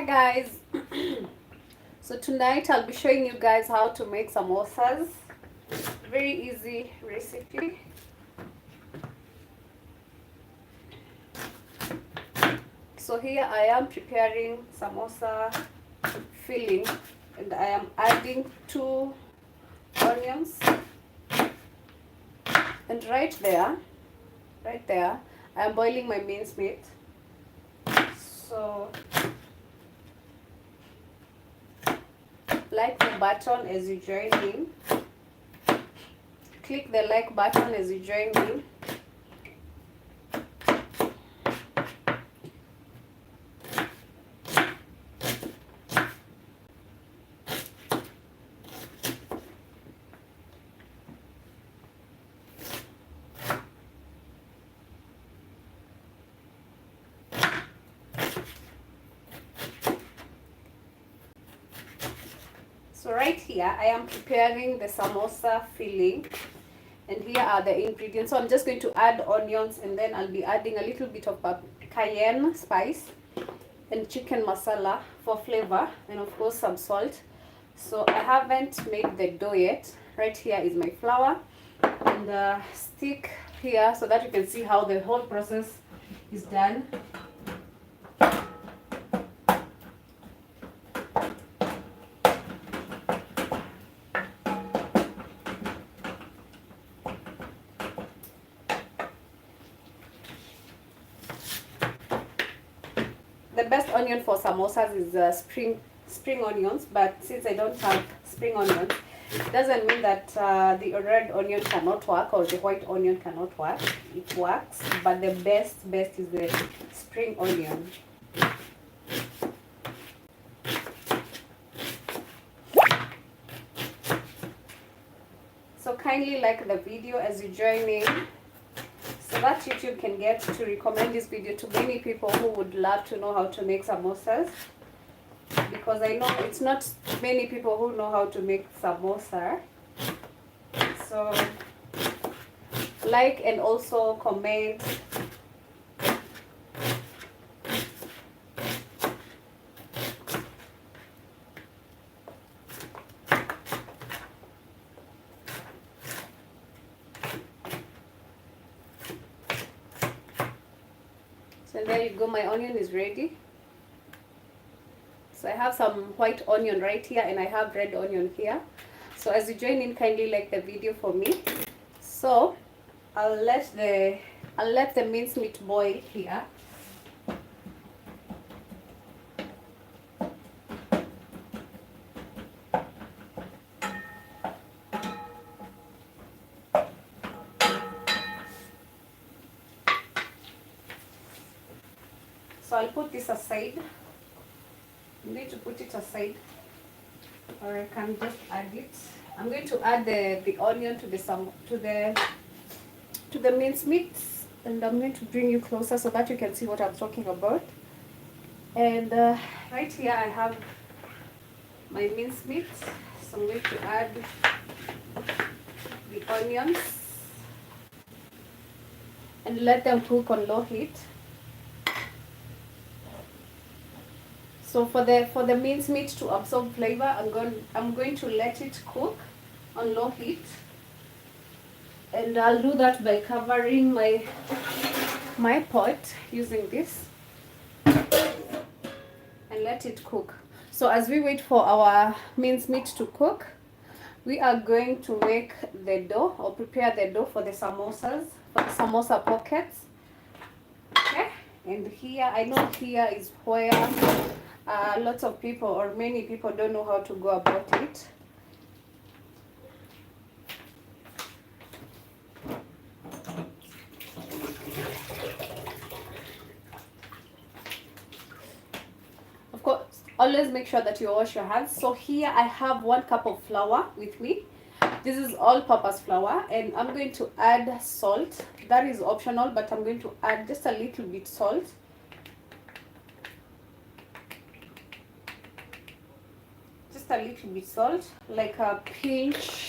Guys, so tonight I'll be showing you guys how to make samosas. Very easy recipe. So here I am preparing samosa filling, and I am adding 2 onions, and right there I am boiling my mincemeat. So like the button as you join in. Click the like button as you join in. So right here I am preparing the samosa filling, and here are the ingredients. So I'm just going to add onions, and then I'll be adding a little bit of cayenne spice and chicken masala for flavor, and of course some salt. So I haven't made the dough yet. Right here is my flour and stick here so that you can see how the whole process is done. The best onion for samosas is spring onions, but since I don't have spring onions, it doesn't mean that the red onion cannot work or the white onion cannot work. It works, but the best is the spring onion. So kindly like the video as you join in, so that YouTube can get to recommend this video to many people who would love to know how to make samosas, because I know it's not many people who know how to make samosa. So like and also comment. So there you go, my onion is ready. So I have some white onion right here and I have red onion here. So as you join in, kindly like the video for me. So I'll let the mincemeat boil here. So I'll put this aside. You need to put it aside, or I can just add it. I'm going to add the onion to the mincemeat, and I'm going to bring you closer so that you can see what I'm talking about. And right here I have my mincemeat, so I'm going to add the onions and let them cook on low heat. So for the mincemeat to absorb flavor, I'm going to let it cook on low heat, and I'll do that by covering my pot using this and let it cook. So as we wait for our mincemeat to cook, we are going to make the dough or prepare the dough for the samosas, for the samosa pockets. Okay, and here I know here is where lots of people or many people don't know how to go about it. Of course, always make sure that you wash your hands. So here I have 1 cup of flour with me. This is all-purpose flour, and I'm going to add salt. That is optional, but I'm going to add just a little bit salt. A little bit salt, like a pinch,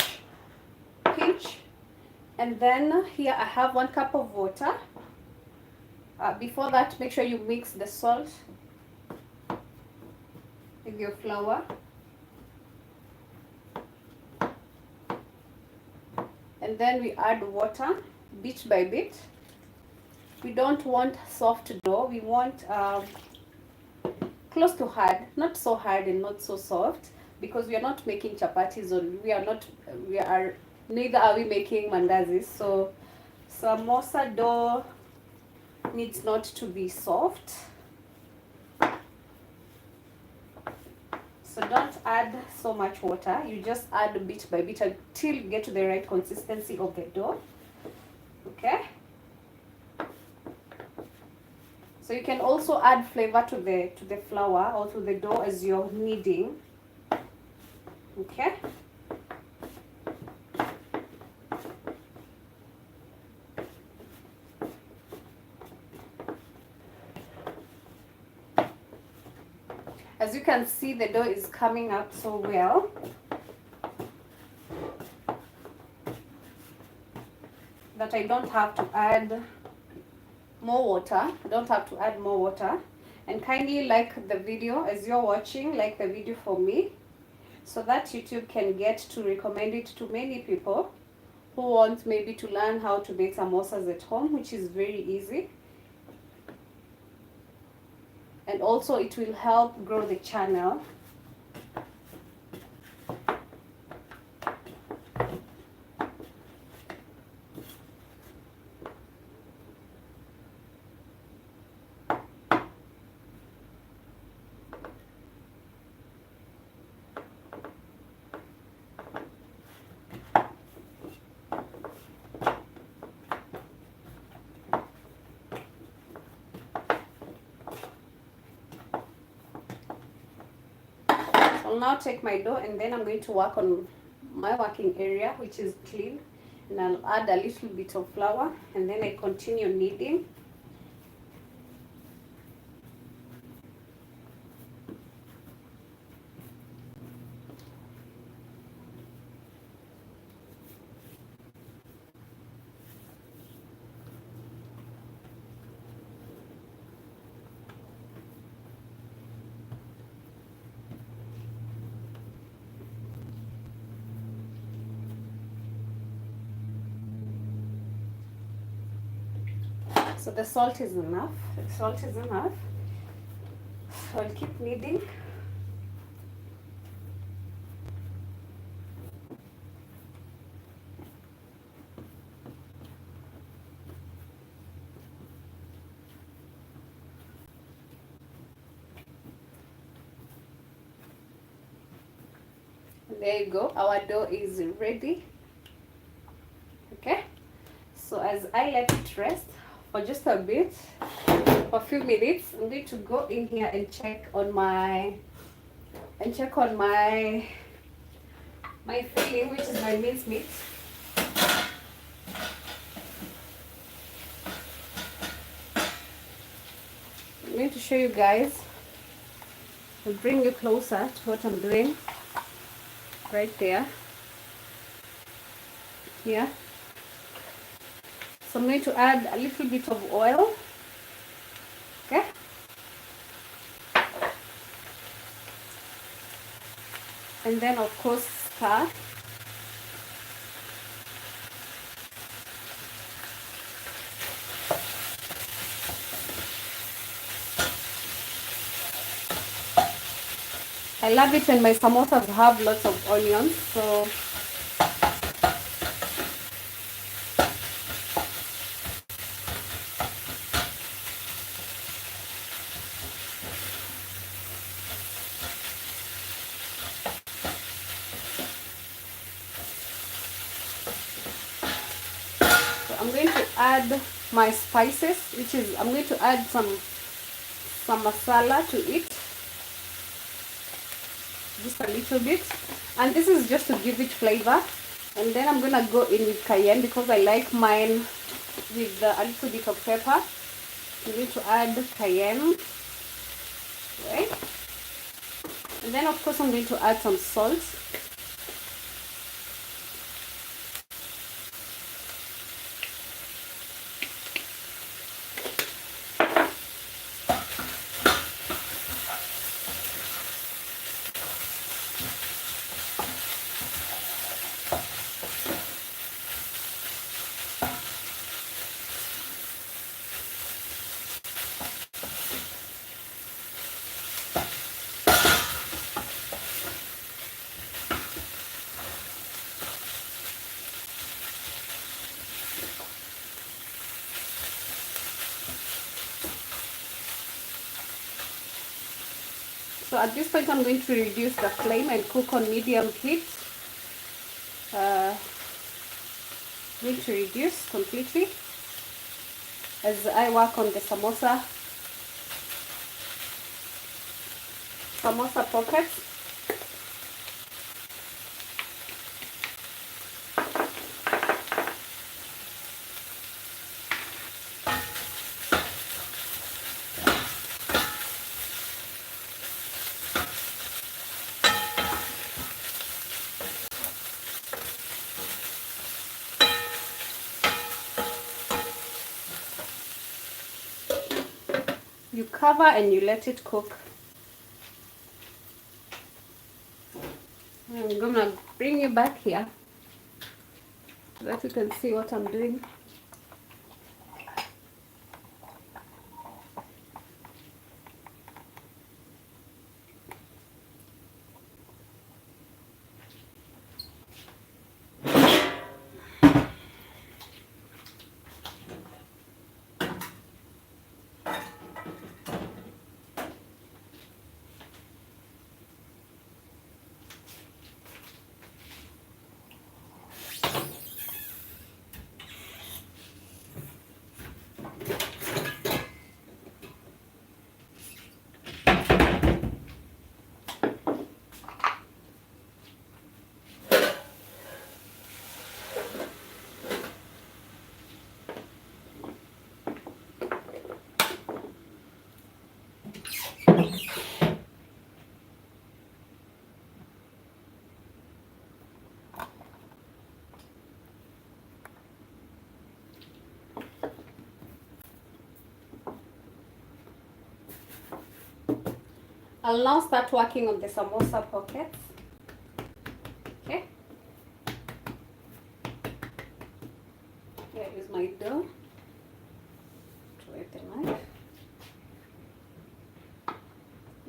and then here I have 1 cup of water. Before that, make sure you mix the salt with your flour. And then we add water bit by bit. We don't want soft dough. We want close to hard, not so hard and not so soft, because we are not making chapatis, or neither are we making mandazis. So samosa dough needs not to be soft. So don't add so much water. You just add bit by bit until you get to the right consistency of the dough. Okay. So you can also add flavor to the flour or to the dough as you're kneading. Okay. As you can see, the dough is coming up so well. That I don't have to add more water. And kindly like the video as you're watching, like the video for me, so that YouTube can get to recommend it to many people who want maybe to learn how to make samosas at home, which is very easy. And also it will help grow the channel. I'll now take my dough and then I'm going to work on my working area, which is clean, and I'll add a little bit of flour and then I continue kneading. So the salt is enough. So I'll keep kneading. There you go, our dough is ready. Okay, so as I let it rest for just a bit, for a few minutes, I'm going to go in here and check on my filling, which is my minced meat. I'm going to show you guys. I'll bring you closer to what I'm doing. Right there. Here. So I'm going to add a little bit of oil. Okay. And then of course stir. I love it when my samosas have lots of onions, so I'm going to add my spices, which is I'm going to add some masala to it. Just a little bit, and this is just to give it flavor. And then I'm gonna go in with cayenne because I like mine with a little bit of pepper. I'm going to add cayenne, right? And then of course I'm going to add some salt. at this point I'm going to reduce the flame and cook on medium heat. Going to reduce completely as I work on the samosa pockets. You cover and you let it cook. I'm gonna bring you back here so that you can see what I'm doing. I'll now start working on the samosa pockets. Okay. Here is my dough. With the knife.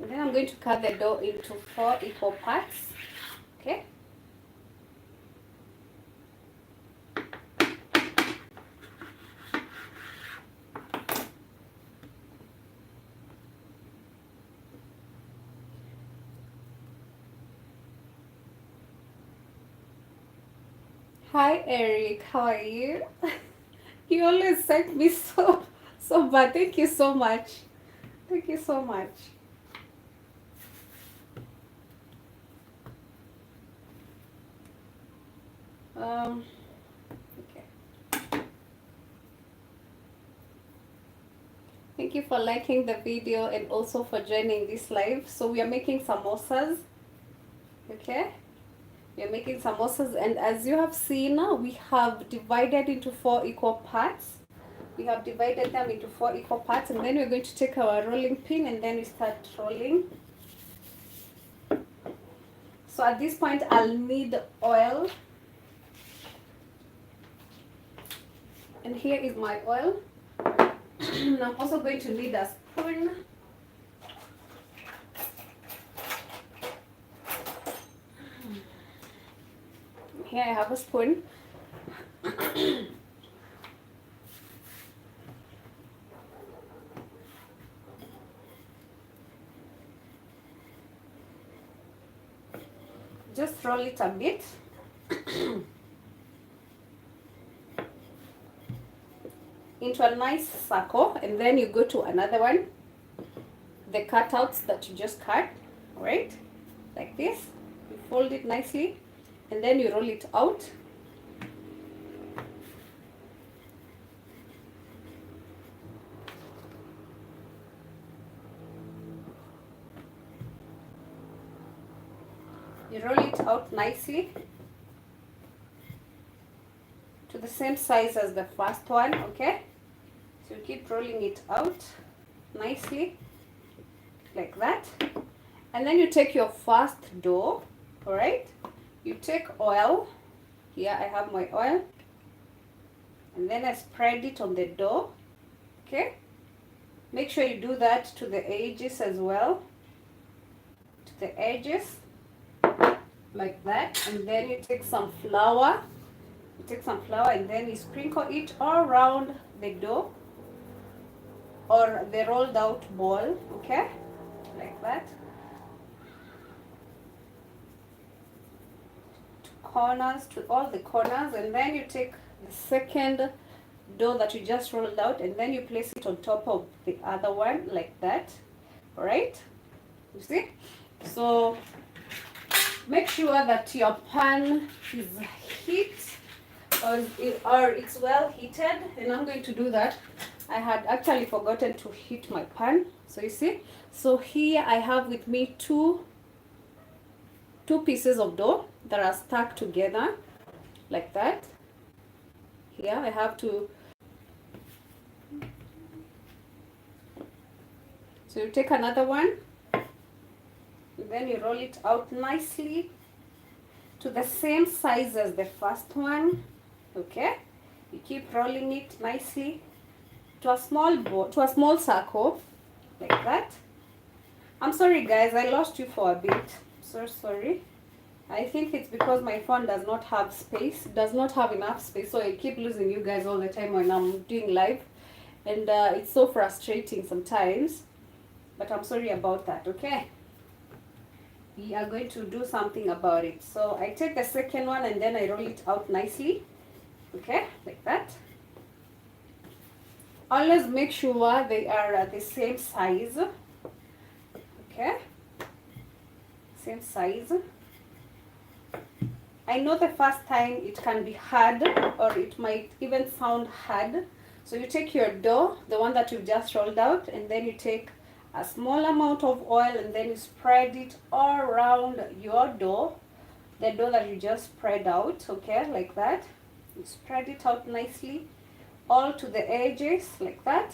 And then I'm going to cut the dough into 4 equal parts. Okay. Hi Eric, how are you? You always sent me so bad. Thank you so much. Thank you so much. Okay. Thank you for liking the video and also for joining this live. So we are making samosas. Okay. We are making samosas, and as you have seen, we have divided into 4 equal parts. We have divided them into 4 equal parts, and then we're going to take our rolling pin and then we start rolling. So at this point I'll need oil, and here is my oil. And I'm also going to need a spoon. Here I have a spoon. Just roll it a bit. Into a nice circle, and then you go to another one. The cutouts that you just cut, right? Like this. You fold it nicely, and then you roll it out. You roll it out nicely to the same size as the first one, okay? So you keep rolling it out nicely like that. And then you take your first dough, all right? You take oil. Here I have my oil. And then I spread it on the dough, okay? Make sure you do that to the edges as well. To the edges, like that. And then you take some flour. You take some flour and then you sprinkle it all around the dough or the rolled out ball, okay? Like that. corners, to all the corners, and then you take the second dough that you just rolled out, and then you place it on top of the other one like that. All right, you see? So make sure that your pan is heat or it's well heated, and I'm going to do that. I had actually forgotten to heat my pan, so you see. So here I have with me two pieces of dough that are stuck together like that. Here I have to, so you take another one, and then you roll it out nicely to the same size as the first one. Okay, you keep rolling it nicely to a small circle like that. I'm sorry guys, I lost you for a bit. So sorry. I think it's because my phone does not have space, does not have enough space, so I keep losing you guys all the time when I'm doing live, and it's so frustrating sometimes, but I'm sorry about that. Okay, we are going to do something about it. So I take the second one and then I roll it out nicely. Okay, like that. Always make sure they are the same size. Okay, same size. I know the first time it can be hard, or it might even sound hard. So you take your dough, the one that you've just rolled out, and then you take a small amount of oil and then you spread it all around your dough, the dough that you just spread out. Okay, like that. You spread it out nicely all to the edges like that,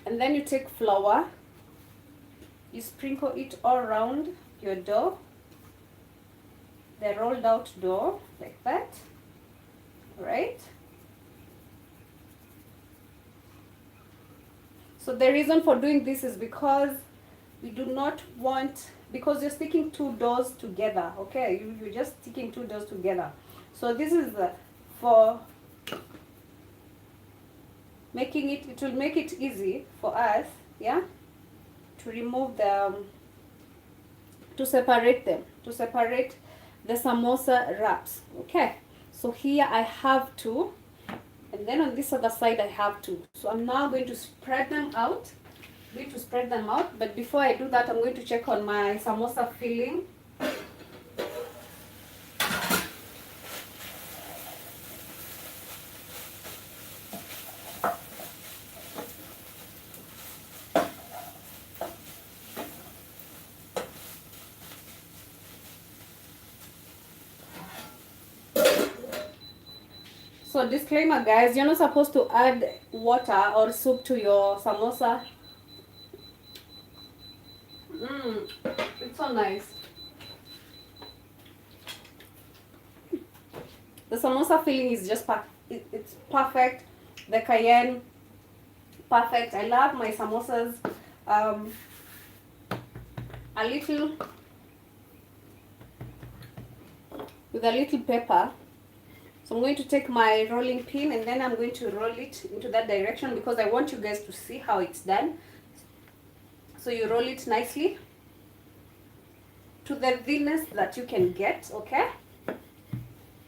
and then you take flour, you sprinkle it all around your dough, the rolled out dough like that. Right, so the reason for doing this is because we do not want, because you're sticking two doughs together. Okay, you're just sticking two doughs together. So this is for making it, it will make it easy for us, yeah, to remove the, to separate them, to separate the samosa wraps. Okay, so here I have two, and then on this other side I have two. So I'm now going to spread them out. I'm going to spread them out, but before I do that, I'm going to check on my samosa filling. So disclaimer guys, you're not supposed to add water or soup to your samosa. It's so nice. The samosa filling is just it's perfect. The cayenne, perfect. I love my samosas a little with a little pepper. So I'm going to take my rolling pin and then I'm going to roll it into that direction because I want you guys to see how it's done. So you roll it nicely to the thinness that you can get, okay?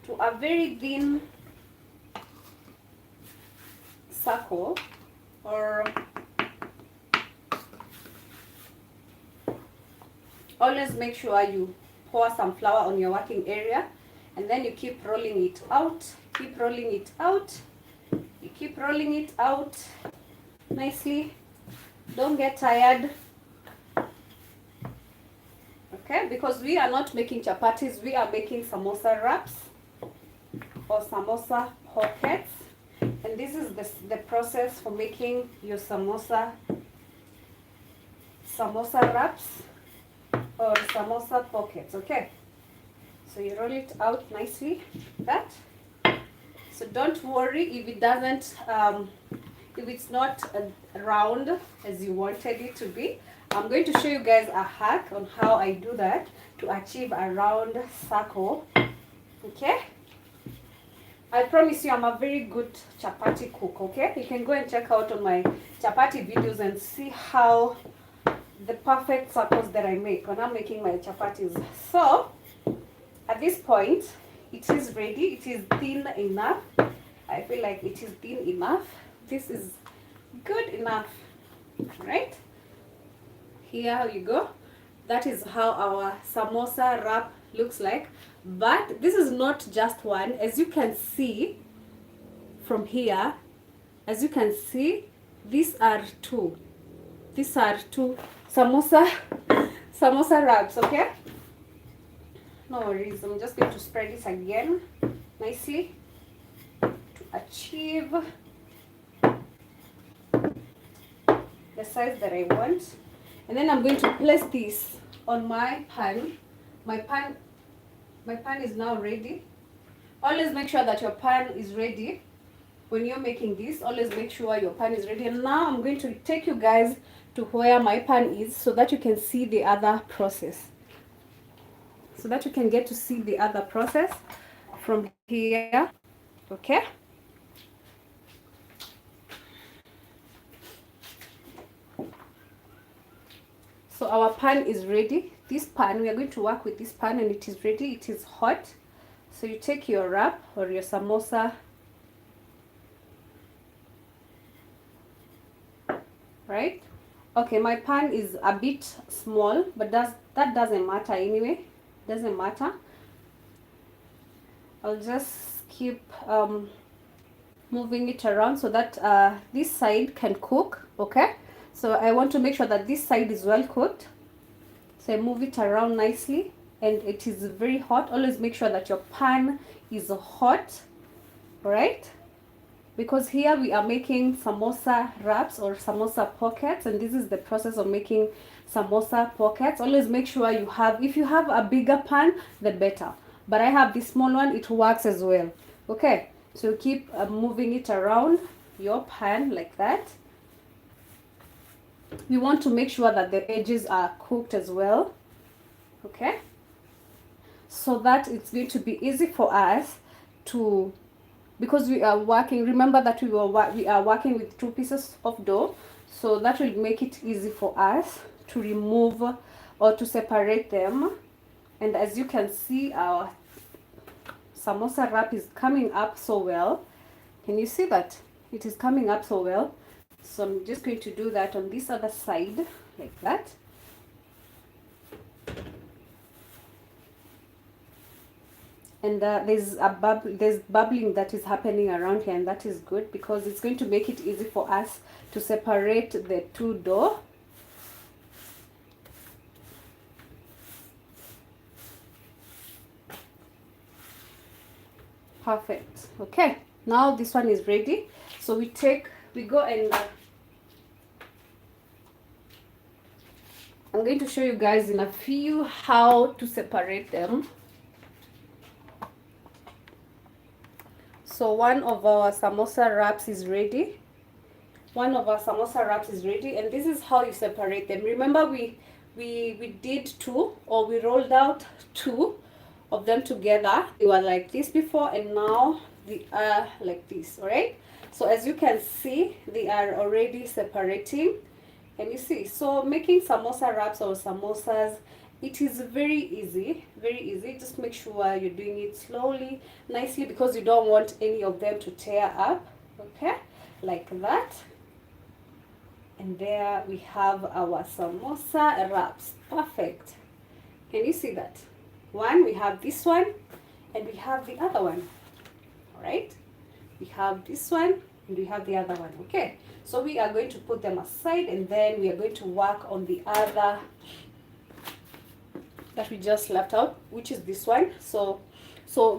To a very thin circle, or always make sure you pour some flour on your working area, and then you keep rolling it out, keep rolling it out, you keep rolling it out nicely. Don't get tired, okay? Because we are not making chapatis, we are making samosa wraps or samosa pockets, and this is the process for making your samosa wraps or samosa pockets, okay? So you roll it out nicely like that. So don't worry if it doesn't, if it's not round as you wanted it to be. I'm going to show you guys a hack on how I do that to achieve a round circle, okay? I promise you I'm a very good chapati cook, okay? You can go and check out on my chapati videos and see how the perfect circles that I make when I'm making my chapatis. So at this point it is ready. It is thin enough. I feel like it is thin enough. This is good enough, right? Here you go. That is how our samosa wrap looks like. But this is not just one. As you can see from here, as you can see, these are two. These are two samosa wraps, okay? No worries. I'm just going to spread this again nicely to achieve the size that I want. And then I'm going to place this on my pan. My pan is now ready. Always make sure that your pan is ready. When you're making this, always make sure your pan is ready. And now I'm going to take you guys to where my pan is so that you can see the other process. So that you can get to see the other process from here. Okay? So our pan is ready. This pan, we are going to work with this pan, and it is ready. It is hot. So you take your wrap or your samosa, right? Okay, my pan is a bit small, but that doesn't matter anyway. Doesn't matter. I'll just keep moving it around so that this side can cook. Okay, so I want to make sure that this side is well cooked. So I move it around nicely, and it is very hot. Always make sure that your pan is hot, right? Because here we are making samosa wraps or samosa pockets, and this is the process of making samosa pockets. Always make sure you have, if you have a bigger pan, the better. But I have this small one, it works as well. Okay, so keep moving it around your pan like that. We want to make sure that the edges are cooked as well. Okay, so that it's going to be easy for us to, because we are working, remember that we are working with 2 pieces of dough, so that will make it easy for us to remove or to separate them. And as you can see, our samosa wrap is coming up so well. Can you see that? It is coming up so well. So I'm just going to do that on this other side, like that. And there's bubbling that is happening around here, and that is good because it's going to make it easy for us to separate the 2 dough. Perfect. Okay, now this one is ready. So we go and I'm going to show you guys in a few how to separate them. So one of our samosa wraps is ready. One of our samosa wraps is ready, and this is how you separate them. Remember we did 2, or we rolled out 2 of them together. They were like this before, and now they are like this. All right, so as you can see, they are already separating. And you see, so making samosa wraps or samosas, it is very easy, very easy. Just make sure you're doing it slowly, nicely, because you don't want any of them to tear up. Okay, like that. And there we have our samosa wraps. Perfect. Can you see that? One, we have this one, and we have the other one. All right, we have this one, and we have the other one. Okay, so we are going to put them aside, and then we are going to work on the other that we just left out, which is this one. So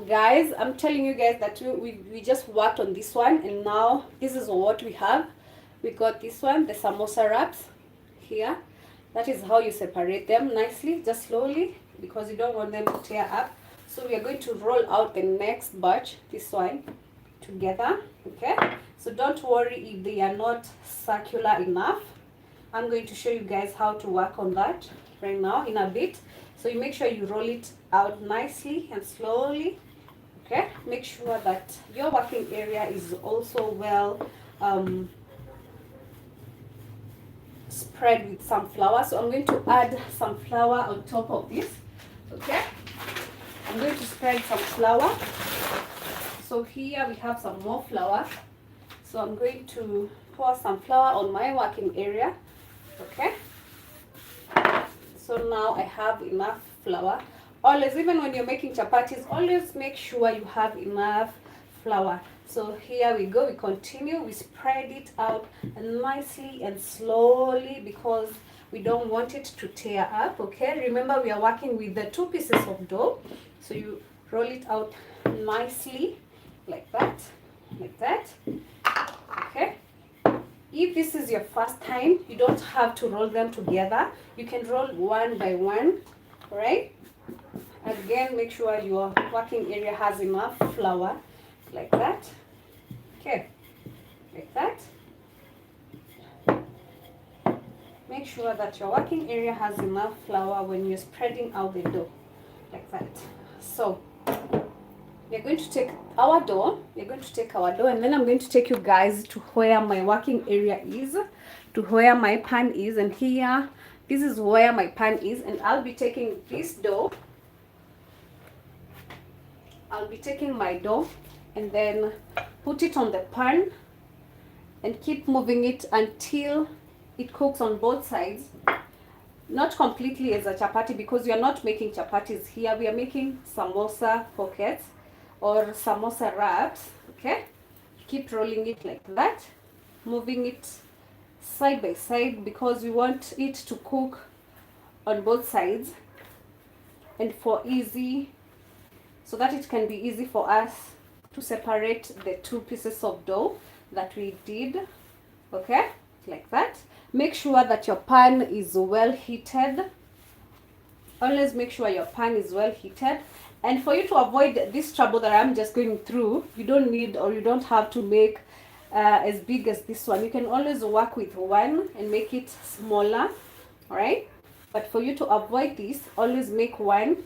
guys, I'm telling you guys that we just worked on this one, and now this is what we have. We got this one, the samosa wraps here. That is how you separate them nicely, just slowly, because you don't want them to tear up. So we are going to roll out the next batch, this one, together. Okay, so don't worry if they are not circular enough. I'm going to show you guys how to work on that right now in a bit. So you make sure you roll it out nicely and slowly. Okay, make sure that your working area is also well spread with some flour. So I'm going to add some flour on top of this. Okay, I'm going to spread some flour. So here we have some more flour. So I'm going to pour some flour on my working area. Okay. So now I have enough flour. Always, even when you're making chapatis, always make sure you have enough flour. So here we go. We continue. We spread it out nicely and slowly because we don't want it to tear up. Okay. Remember, we are working with the 2 pieces of dough. So you roll it out nicely like that, like that. Okay. If this is your first time, you don't have to roll them together. You can roll one by one, right? Again, make sure your working area has enough flour, like that. Okay, like that. Make sure that your working area has enough flour when you're spreading out the dough, like that. So we're going to take our dough, and then I'm going to take you guys to where my working area is, to where my pan is, and here, this is where my pan is, and I'll be taking this dough. I'll be taking my dough and then put it on the pan and keep moving it until it cooks on both sides. Not completely as a chapati because we are not making chapatis here. We are making samosa pockets or samosa wraps. Okay, keep rolling it like that, moving it side by side because we want it to cook on both sides and for easy, so that it can be easy for us to separate the 2 pieces of dough that we did. Okay, like that. Make sure that your pan is well heated. Always make sure your pan is well heated. And for you to avoid this trouble that I'm just going through, you don't need or you don't have to make as big as this one. You can always work with one and make it smaller, all right? But for you to avoid this, always make one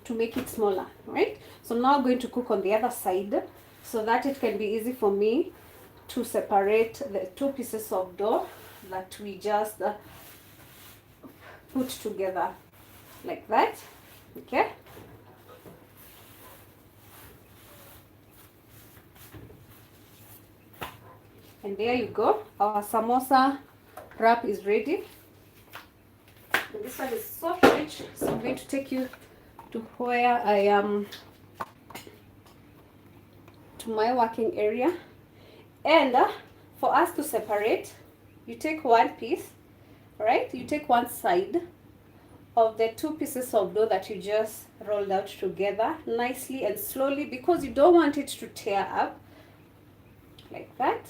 to make it smaller, right? So now I'm going to cook on the other side so that it can be easy for me to separate the 2 pieces of dough that we just put together like that. Okay, and there you go, our samosa wrap is ready. And this one is so rich, so I'm going to take you to where I am, to my working area. And for us to separate, you take one piece, right? You take one side of the 2 pieces of dough that you just rolled out together nicely and slowly because you don't want it to tear up, like that,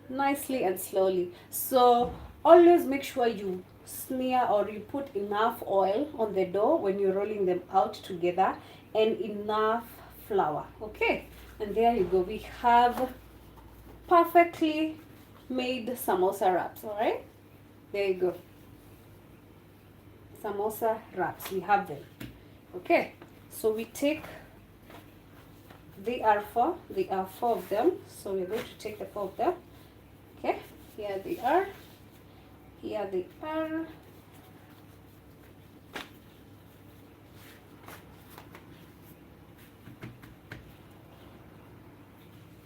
nicely and slowly. So always make sure you smear or you put enough oil on the dough when you're rolling them out together and enough flour. Okay, and there you go, we have perfectly made samosa wraps. All right, there you go, samosa wraps, we have them. Okay, so we take, there are four of them, so we're going to take the 4 of them. Okay, here they are, here they are.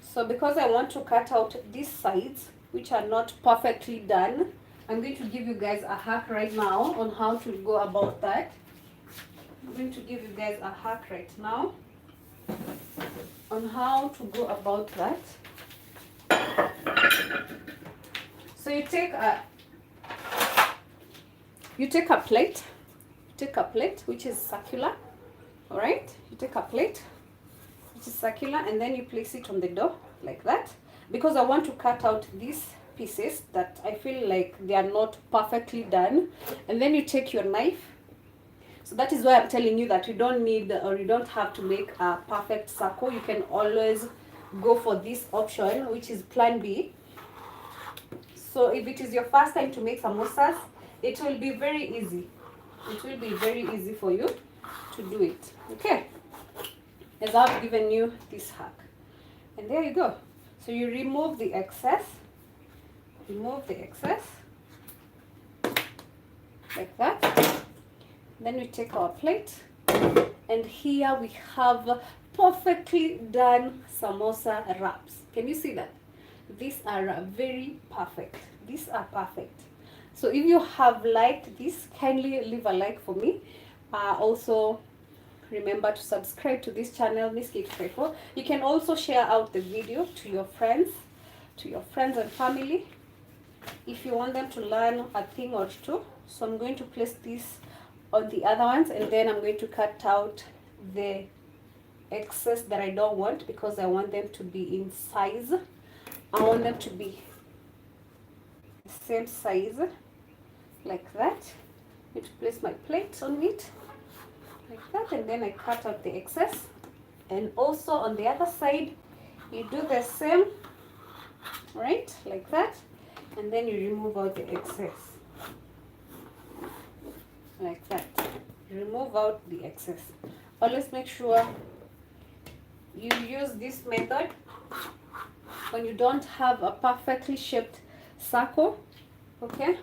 So because I want to cut out these sides which are not perfectly done, I'm going to give you guys a hack right now on how to go about that. I'm going to give you guys a hack right now on how to go about that. So you take a plate. Take a plate which is circular. All right, you take a plate which is circular and then you place it on the dough like that, because I want to cut out these pieces that I feel like they are not perfectly done. And then you take your knife. So that is why I'm telling you that you don't need or you don't have to make a perfect circle. You can always go for this option, which is plan B. So if it is your first time to make samosas, it will be very easy. It will be very easy for you to do it. Okay, as I've given you this hack. And there you go. So you remove the excess. Remove the excess like that. Then we take our plate And here we have perfectly done samosa wraps. Can you see that? These are very perfect. These are perfect. So if you have liked this, kindly leave a like for me. Also, remember to subscribe to this channel, Miss Kate Faithful. You can also share out the video to your friends and family if you want them to learn a thing or two. So I'm going to place this on the other ones, and then I'm going to cut out the excess that I don't want, because I want them to be in size. I want them to be the same size, like that. I'm going to place my plate on it like that, and then I cut out the excess. And also on the other side you do the same, right, like that, and then you remove out the excess like that. Remove out the excess. Always make sure you use this method when you don't have a perfectly shaped circle. Okay,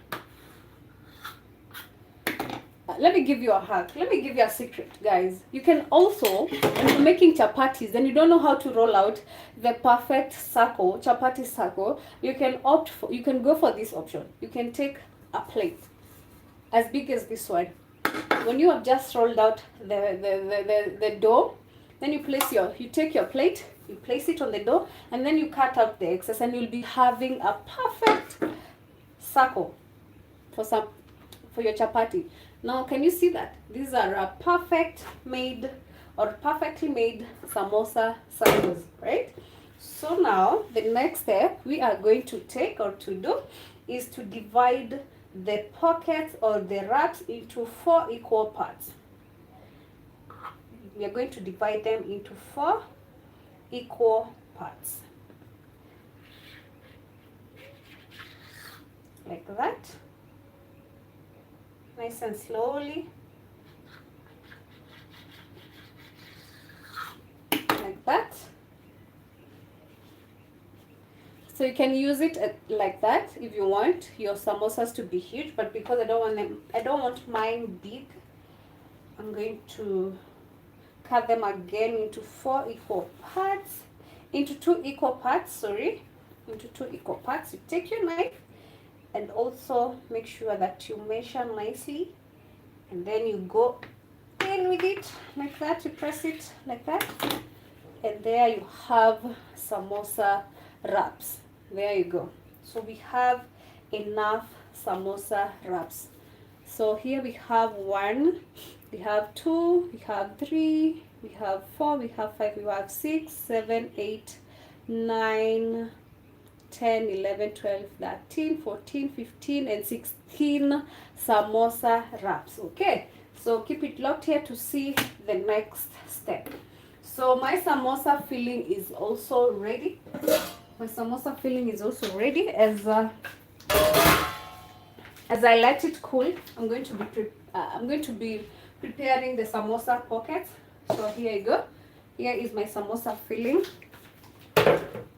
let me give you a hack. Let me give you a secret, guys. You can also, when you're making chapatis and you don't know how to roll out the perfect circle, chapati circle, you can go for this option. You can take a plate as big as this one. When you have just rolled out the dough, then you take your plate, you place it on the dough, and then you cut out the excess, and you'll be having a perfect circle for your chapati. Now, can you see that? These are a perfectly made samosa circles, right? So now the next step we are going to take or to do is to divide the pockets or the wraps into 4 equal parts. We are going to divide them into 4 equal parts, like that. Nice and slowly, like that. So you can use it like that if you want your samosas to be huge, but because I don't want mine big, I'm going to cut them again into 2 equal parts. You take your knife and also make sure that you measure nicely, and then you go in with it like that. You press it like that, and there you have samosa wraps. There you go. So we have enough samosa wraps. So here we have 1, we have 2, we have 3, we have 4, we have 5, we have 6, 7, 8, 9, 10, 11, 12, 13, 14, 15, and 16 samosa wraps. Okay, so keep it locked here to see the next step. So my samosa filling is also ready. As I let it cool, I'm going to be preparing the samosa pockets. So here you go. Here is my samosa filling.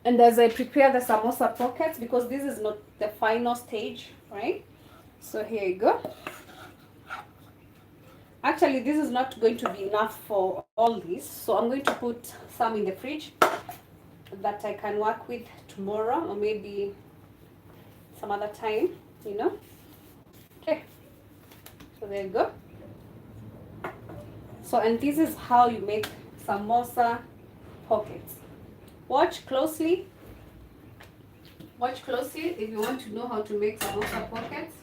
And as I prepare the samosa pockets, because this is not the final stage, right? So here you go. Actually, this is not going to be enough for all this, so I'm going to put some in the fridge that I can work with tomorrow, or maybe some other time, you know. Okay, so there you go. So, and this is how you make samosa pockets. Watch closely if you want to know how to make samosa pockets.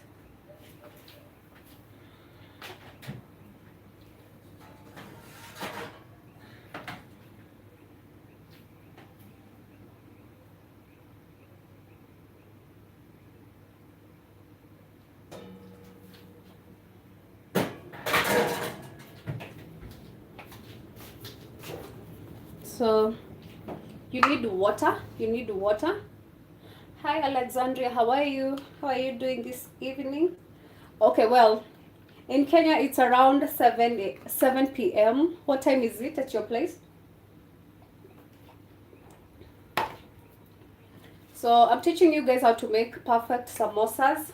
So you need water. Hi Alexandria, how are you doing this evening? Okay, well, in Kenya it's around 7 p.m. What time is it at your place? So I'm teaching you guys how to make perfect samosas,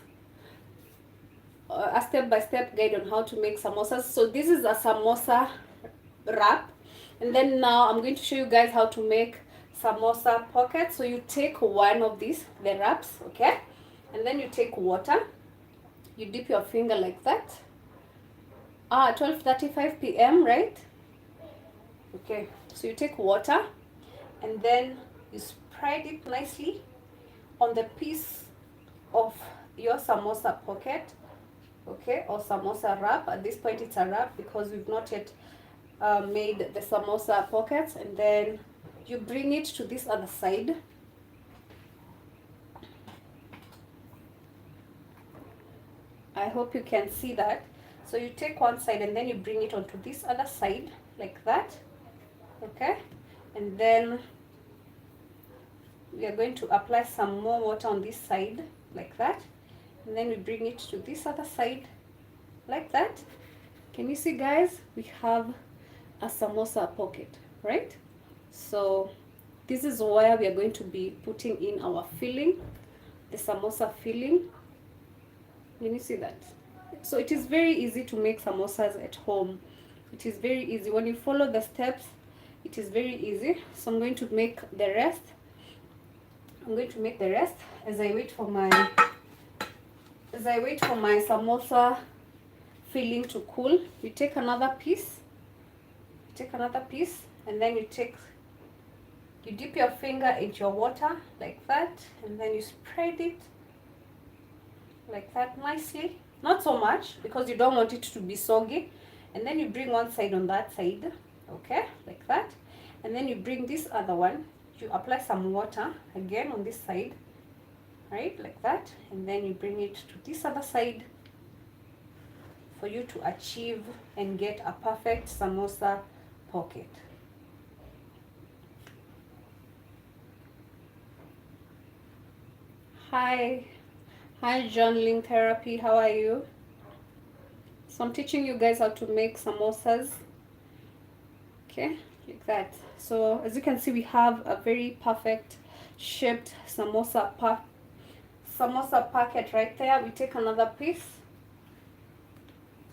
a step-by-step guide on how to make samosas. So this is a samosa wrap. And then now I'm going to show you guys how to make samosa pockets. So you take one of these, the wraps, okay? And then you take water. You dip your finger like that. 12:35 p.m., right? Okay, so you take water and then you spread it nicely on the piece of your samosa pocket, okay, or samosa wrap. At this point it's a wrap because we've not yet made the samosa pockets. And then you bring it to this other side. I hope you can see that. So you take one side and then you bring it onto this other side like that, okay? And then we are going to apply some more water on this side like that, and then we bring it to this other side like that. Can you see, guys? We have a samosa pocket, right? So this is where we are going to be putting in our filling, the samosa filling. Can you see that? So it is very easy to make samosas at home. It is very easy when you follow the steps. It is very easy. So I'm going to make the rest. As I wait for my samosa filling to cool. You take another piece. And then you dip your finger into your water like that, and then you spread it like that nicely. Not so much because you don't want it to be soggy. And then you bring one side on that side, okay, like that. And then you bring this other one. You apply some water again on this side, right, like that. And then you bring it to this other side for you to achieve and get a perfect samosa pocket. Hi journaling therapy, how are you? So I'm teaching you guys how to make samosas, okay, like that. So as you can see, we have a very perfect shaped samosa packet right there. We take another piece.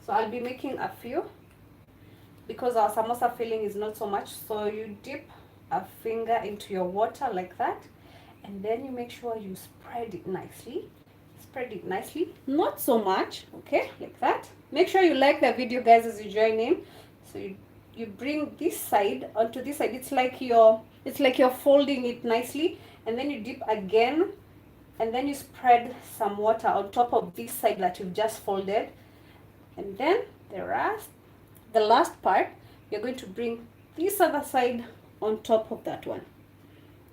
So I'll be making a few because our samosa filling is not so much. So you dip a finger into your water like that, and then you make sure you spread it nicely. Not so much, okay, like that. Make sure you like the video, guys, as you join in. So you bring this side onto this side. It's like you're folding it nicely, and then you dip again, and then you spread some water on top of this side that you've just folded. And then the last part, you're going to bring this other side on top of that one.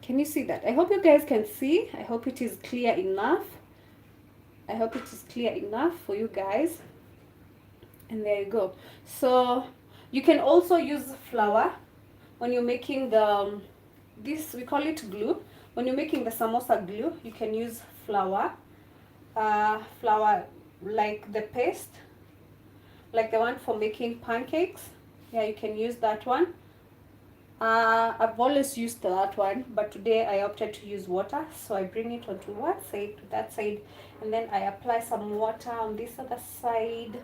Can you see that? I hope you guys can see. I hope it is clear enough. For you guys. And there you go. So you can also use flour when you're making we call it glue. When you're making the samosa glue, you can use flour. Flour like the paste, like the one for making pancakes. Yeah, you can use that one. I've always used that one, but today I opted to use water. So I bring it onto one side, to that side, and then I apply some water on this other side,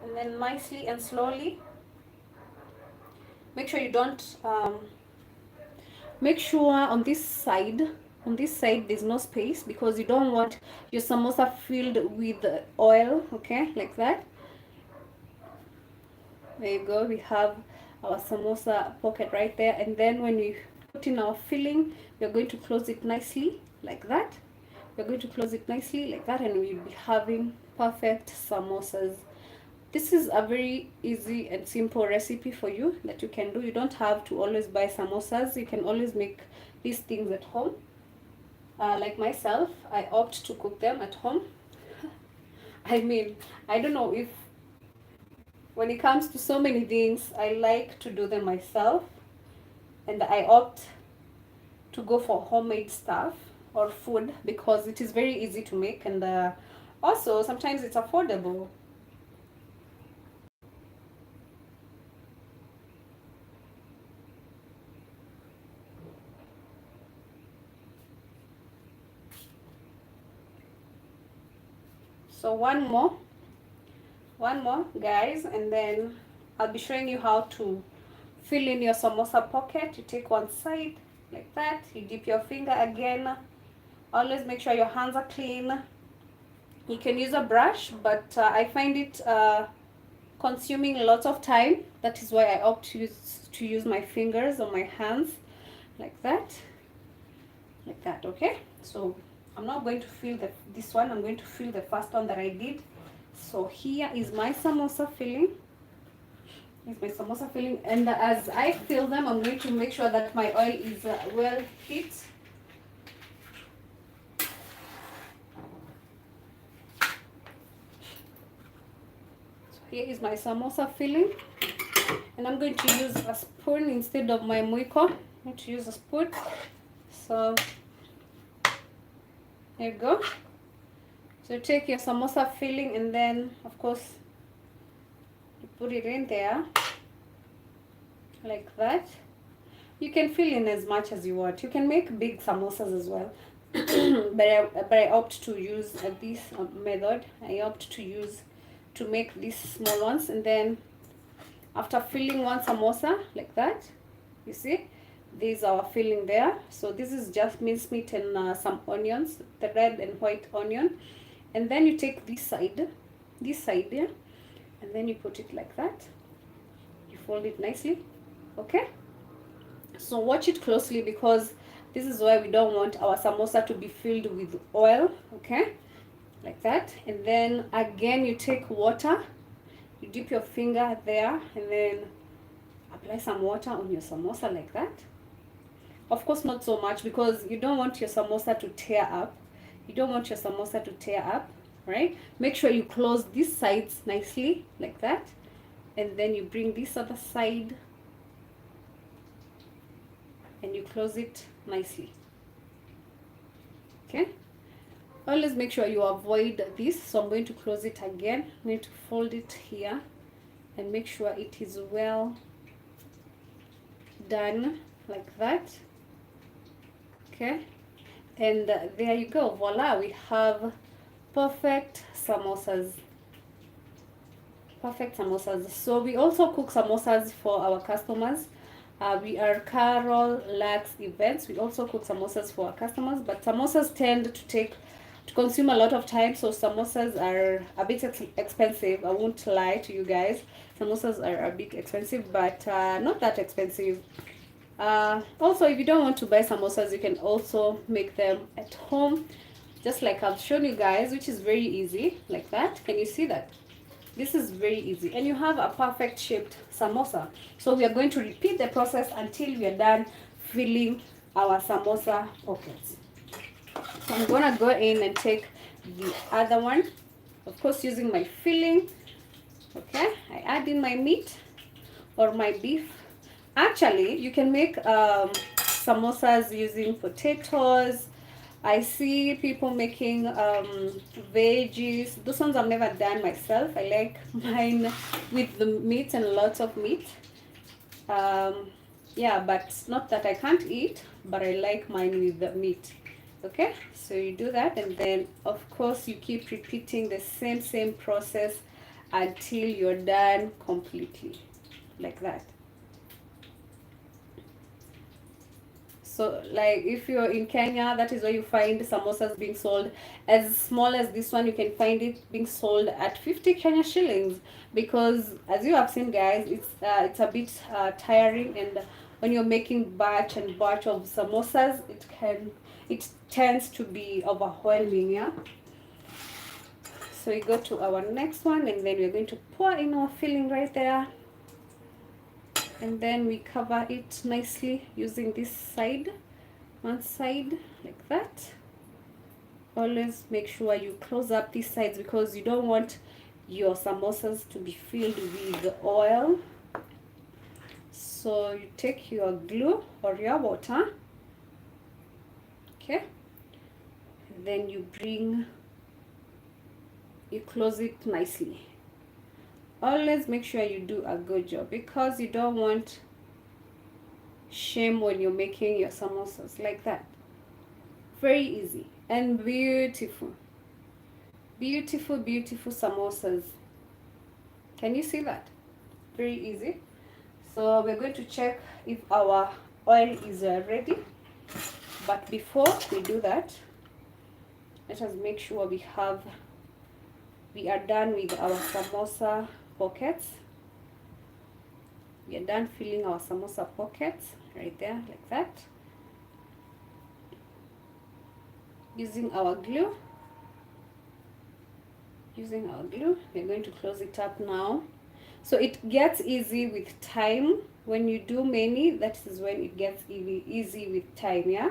and then nicely and slowly. Make sure you don't make sure on this side there's no space, because you don't want your samosa filled with oil, okay, like that. There you go. We have our samosa pocket right there. And then when we put in our filling, we're going to close it nicely like that. And we'll be having perfect samosas. This is a very easy and simple recipe for you that you can do. You don't have to always buy samosas. You can always make these things at home. Like myself, I opt to cook them at home. I mean, I don't know if when it comes to so many things, I like to do them myself, and I opt to go for homemade stuff or food because it is very easy to make, and also sometimes it's affordable. So one more guys, and then I'll be showing you how to fill in your samosa pocket. You take one side like that, you dip your finger again. Always make sure your hands are clean. You can use a brush, but I find it consuming lots of time. That is why I opt to use my fingers or my hands like that, okay? So I'm not going to fill this one. I'm going to fill the first one that I did. So here is my samosa filling. And as I fill them, I'm going to make sure that my oil is well heat. So here is my samosa filling, and I'm going to use a spoon instead of my muiko. I'm going to use a spoon. So there you go. So take your samosa filling, and then of course you put it in there like that. You can fill in as much as you want. You can make big samosas as well. but I opt to use this method. I opt to make these small ones, and then after filling one samosa like that, you see, these are filling there. So this is just mincemeat and some onions, the red and white onion, and then you take this side here, and then you put it like that. You fold it nicely, okay? So watch it closely, because this is why we don't want our samosa to be filled with oil, okay? Like that. And then again you take water, you dip your finger there, and then apply some water on your samosa like that. Of course not so much, because you don't want your samosa to tear up. Right? Make sure you close these sides nicely like that, and then you bring this other side and you close it nicely, okay? Always make sure you avoid this. So I'm going to close it again. I'm going to fold it here and make sure it is well done like that, okay? And there you go, voila, we have perfect samosas. So we also cook samosas for our customers. We are Carol Lux Events. We also cook samosas for our customers, but samosas tend to consume a lot of time, so samosas are a bit expensive. I won't lie to you guys. Samosas are a bit expensive, but not that expensive. Also, if you don't want to buy samosas, you can also make them at home, just like I've shown you guys, which is very easy, like that. Can you see that? This is very easy, and you have a perfect shaped samosa. So we are going to repeat the process until we are done filling our samosa pockets. So I'm gonna go in and take the other one, of course using my filling, okay? I add in my meat or my beef. Actually, you can make samosas using potatoes. I see people making veggies. Those ones I've never done myself. I like mine with the meat and lots of meat. Yeah, but not that I can't eat, but I like mine with the meat. Okay, so you do that, and then of course you keep repeating the same process until you're done completely, like that. So like if you're in Kenya, that is where you find samosas being sold as small as this one. You can find it being sold at 50 Kenya shillings, because as you have seen guys, it's a bit tiring, and when you're making batch of samosas, it tends to be overwhelming, yeah? So we go to our next one, and then we're going to pour in our filling right there, and then we cover it nicely using this side, one side like that. Always make sure you close up these sides, because you don't want your samosas to be filled with oil. So you take your glue or your water, okay, and then you close it nicely. Always make sure you do a good job, because you don't want shame when you're making your samosas like that. Very easy and beautiful samosas. Can you see that? very easy. So we're going to check if our oil is ready, but before we do that, let us make sure we are done with our samosa pockets. We are done filling our samosa pockets right there, like that, using our glue. We're going to close it up now. So it gets easy with time. When you do many, that is when it gets easy with time, yeah?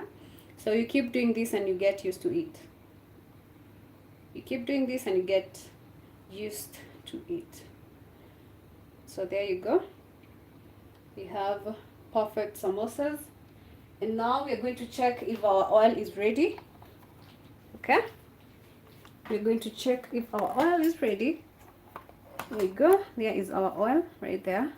So you keep doing this and you get used to it. You keep doing this and you get used to it. So there you go. We have perfect samosas. And now we're going to check if our oil is ready. Okay? We're going to check if our oil is ready. There you go. There is our oil right there.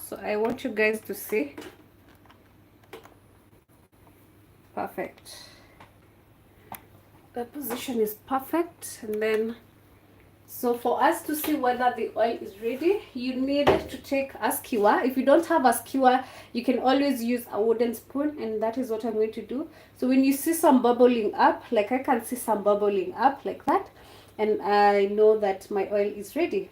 So I want you guys to see. Perfect. The position is perfect. And then, so for us to see whether the oil is ready, you need to take a skewer. If you don't have a skewer, you can always use a wooden spoon, and that is what I'm going to do. So when you see some bubbling up, like I can see some bubbling up like that, and I know that my oil is ready.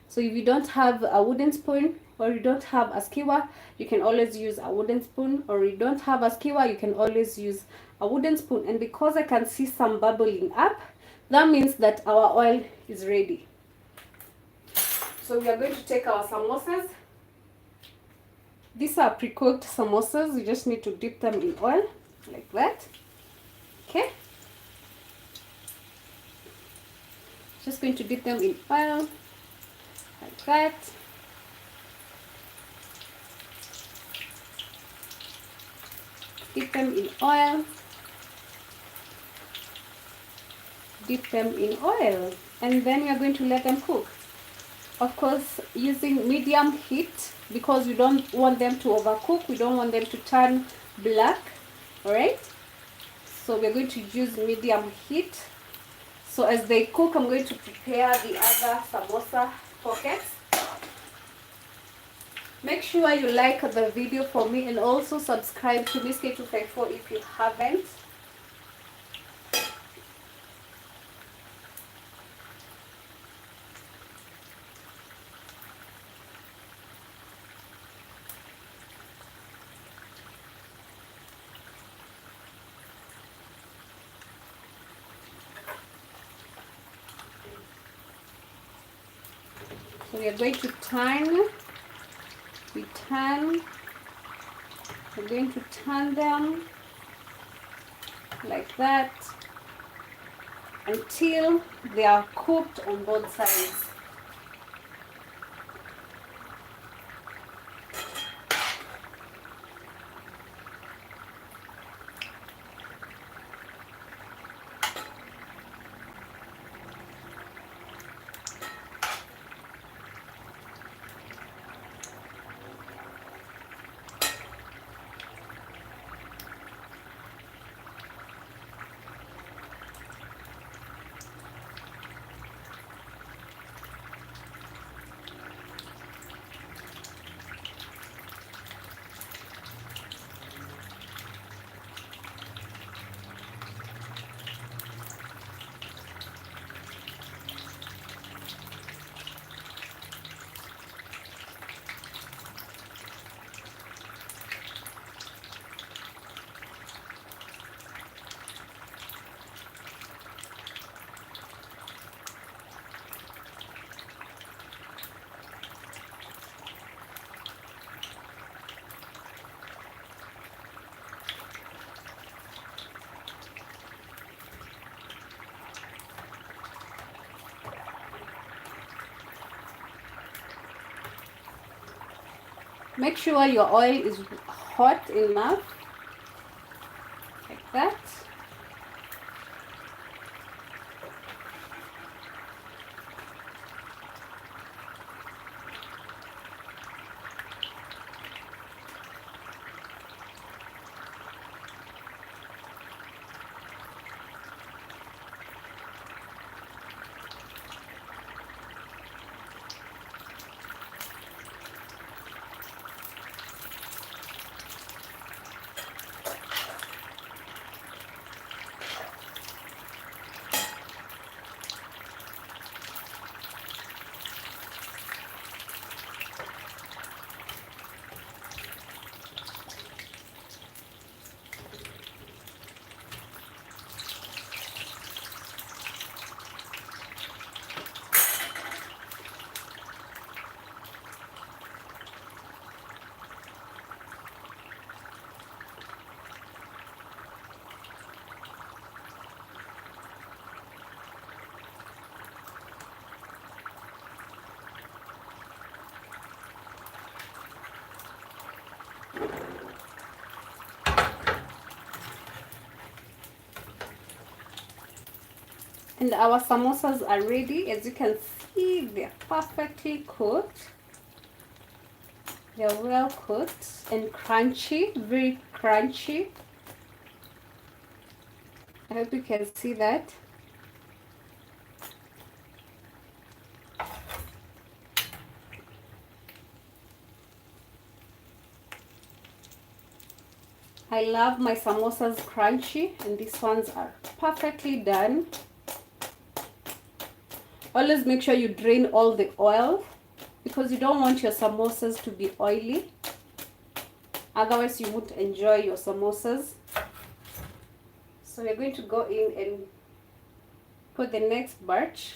So if you don't have a wooden spoon or you don't have a skewer, you can always use a wooden spoon, or you don't have a skewer, you can always use a wooden spoon. And because I can see some bubbling up, that means that our oil is ready. So we are going to take our samosas. These are pre-cooked samosas. You just need to dip them in oil like that. Okay. Just going to dip them in oil like that. Dip them in oil. Dip them in oil, and then we are going to let them cook. Of course, using medium heat, because we don't want them to overcook. We don't want them to turn black. All right. So we're going to use medium heat. So as they cook, I'm going to prepare the other samosa pockets. Make sure you like the video for me, and also subscribe to Miss K254 if you haven't. So we are going to turn. We're going to turn them like that until they are cooked on both sides. Make sure your oil is hot enough, like that. And our samosas are ready. As you can see, they're perfectly cooked. They're well cooked and crunchy, very crunchy. I hope you can see that. I love my samosas crunchy, and these ones are perfectly done. Always make sure you drain all the oil because you don't want your samosas to be oily. Otherwise, you won't enjoy your samosas. So we're going to go in and put the next batch.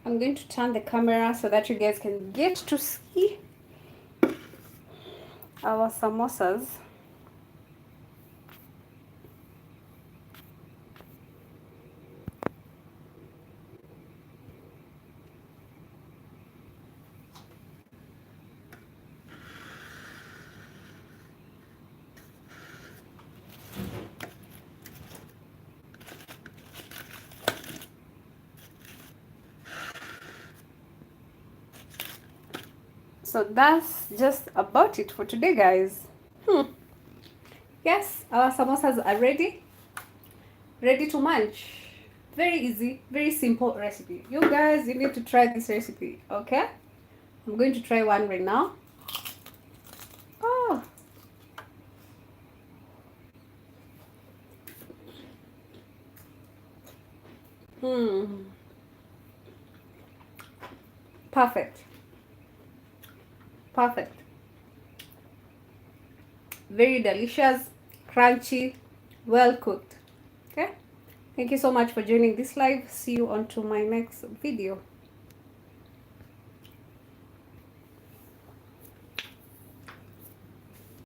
I'm going to turn the camera so that you guys can get to see our samosas. So that's just about it for today, guys. Yes, our samosas are ready to munch. Very easy, very simple recipe. You guys, you need to try this recipe, okay? I'm going to try one right now. Oh, perfect, perfect. Very delicious, crunchy, well cooked. Okay, thank you so much for joining this live. See you on to my next video.